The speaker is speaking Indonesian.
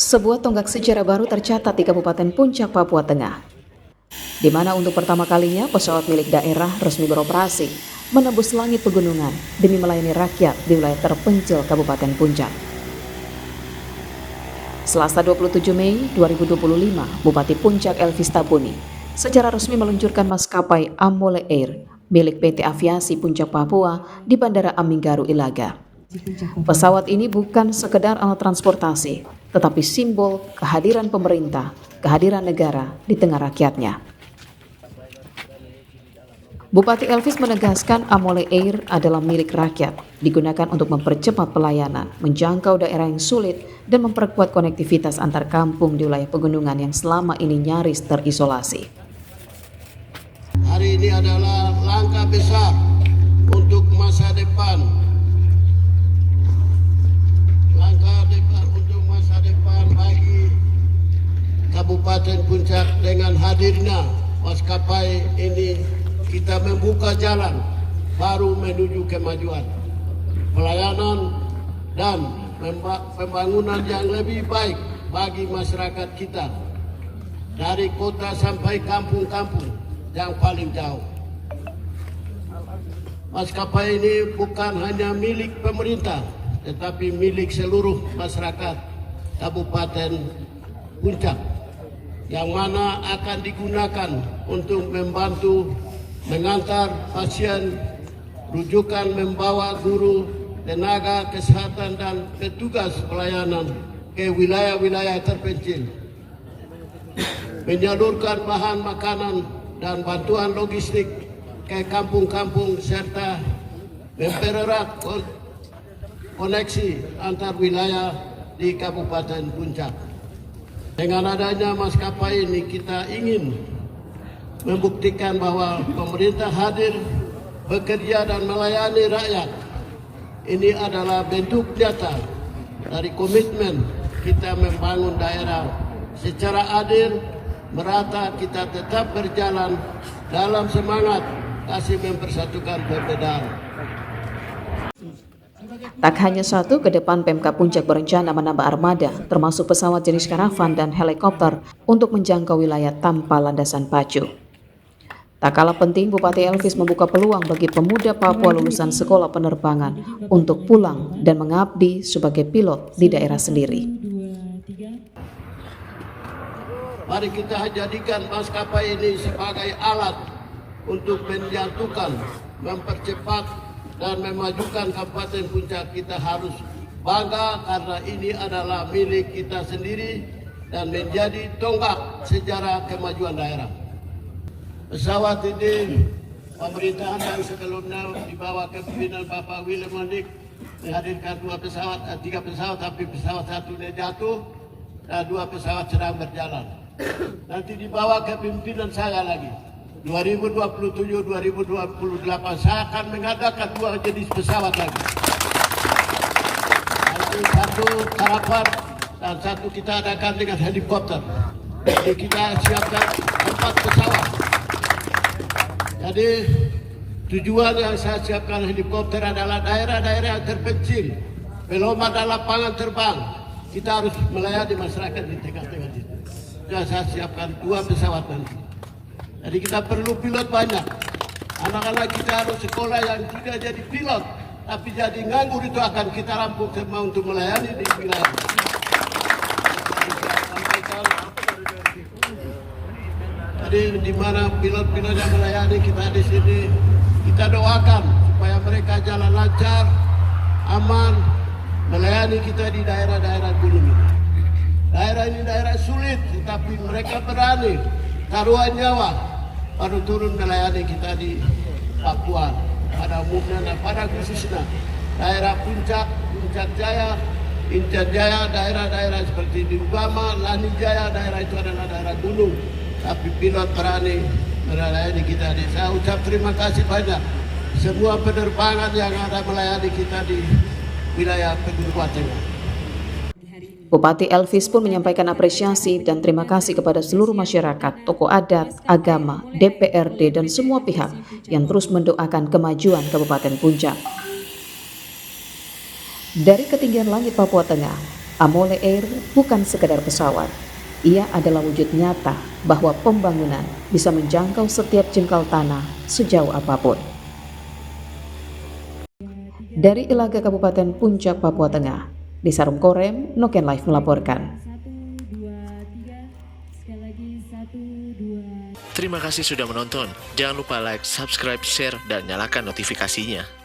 Sebuah tonggak sejarah baru tercatat di Kabupaten Puncak, Papua Tengah, di mana untuk pertama kalinya pesawat milik daerah resmi beroperasi menembus langit pegunungan demi melayani rakyat di wilayah terpencil Kabupaten Puncak. Selasa 27 Mei 2025, Bupati Puncak Elvis Tabuni secara resmi meluncurkan maskapai Amole Air milik PT Aviasi Puncak Papua di Bandara Aminggaru Ilaga. Pesawat ini bukan sekedar alat transportasi, tetapi simbol kehadiran pemerintah, kehadiran negara di tengah rakyatnya. Bupati Elvis menegaskan Amole Air adalah milik rakyat, digunakan untuk mempercepat pelayanan, menjangkau daerah yang sulit, dan memperkuat konektivitas antar kampung di wilayah pegunungan yang selama ini nyaris terisolasi. Hari ini adalah langkah besar untuk masa depan. Untuk masa depan bagi Kabupaten Puncak. Dengan hadirnya maskapai ini, kita membuka jalan baru menuju kemajuan, pelayanan dan pembangunan yang lebih baik bagi masyarakat kita, dari kota sampai kampung-kampung yang paling jauh. Maskapai ini bukan hanya milik pemerintah, tetapi milik seluruh masyarakat Kabupaten Puncak, yang mana akan digunakan untuk membantu mengantar pasien, rujukan, membawa guru, tenaga kesehatan dan petugas pelayanan ke wilayah-wilayah terpencil, menyalurkan bahan makanan dan bantuan logistik ke kampung-kampung, serta mempererat koneksi antar wilayah di Kabupaten Puncak. Dengan adanya maskapai ini, kita ingin membuktikan bahwa pemerintah hadir, bekerja dan melayani rakyat. Ini adalah bentuk nyata dari komitmen kita membangun daerah secara adil, merata. Kita tetap berjalan dalam semangat kasih mempersatukan perbedaan. Tak hanya satu, ke depan Pemkab Puncak berencana menambah armada, termasuk pesawat jenis karavan dan helikopter untuk menjangkau wilayah tanpa landasan pacu. Tak kalah penting, Bupati Elvis membuka peluang bagi pemuda Papua lulusan sekolah penerbangan untuk pulang dan mengabdi sebagai pilot di daerah sendiri. Mari kita jadikan maskapai ini sebagai alat untuk menyatukan, mempercepat dan memajukan Kabupaten Puncak. Kita harus bangga karena ini adalah milik kita sendiri dan menjadi tonggak sejarah kemajuan daerah. Pesawat ini pemerintahan yang sebelumnya di bawah kepemimpinan Bapak William Mondik menghadirkan 3 pesawat, tapi pesawat satunya jatuh dan 2 pesawat sedang berjalan. Nanti di bawah kepemimpinan saya lagi, 2027-2028 saya akan mengadakan 2 jenis pesawat lagi. Satu karavan dan satu kita adakan dengan helikopter. Jadi kita siapkan 4 pesawat. Jadi tujuan yang saya siapkan helikopter adalah daerah-daerah yang terpencil, belum ada lapangan terbang. Kita harus melayani masyarakat di tengah-tengah itu. Dan saya siapkan 2 pesawat nanti. Jadi kita perlu pilot banyak. Anak-anak kita harus sekolah yang tidak jadi pilot, tapi jadi nganggur, itu akan kita rampung semua untuk melayani di wilayah. Jadi di mana pilot-pilot yang melayani kita di sini, kita doakan supaya mereka jalan lancar, aman, melayani kita di daerah-daerah gunung ini. Daerah ini daerah sulit, tetapi mereka berani taruhan nyawa baru turun melayani kita di Papua pada umumnya dan pada khususnya daerah Puncak, Puncak Jaya, Intan Jaya, daerah-daerah seperti di Ubama, Lani Jaya, daerah itu adalah daerah gunung. Tapi pilot berani melayani kita. Saya ucap terima kasih banyak semua penerbangan yang ada melayani kita di wilayah Pegunungan Tengah. Bupati Elvis pun menyampaikan apresiasi dan terima kasih kepada seluruh masyarakat, tokoh adat, agama, DPRD, dan semua pihak yang terus mendoakan kemajuan Kabupaten Puncak. Dari ketinggian langit Papua Tengah, Amole Air bukan sekedar pesawat. Ia adalah wujud nyata bahwa pembangunan bisa menjangkau setiap jengkal tanah sejauh apapun. Dari Ilaga Kabupaten Puncak, Papua Tengah, Desa Rumkorem, Noken Live melaporkan. Terima kasih sudah menonton. Jangan lupa like, subscribe, share, dan nyalakan notifikasinya.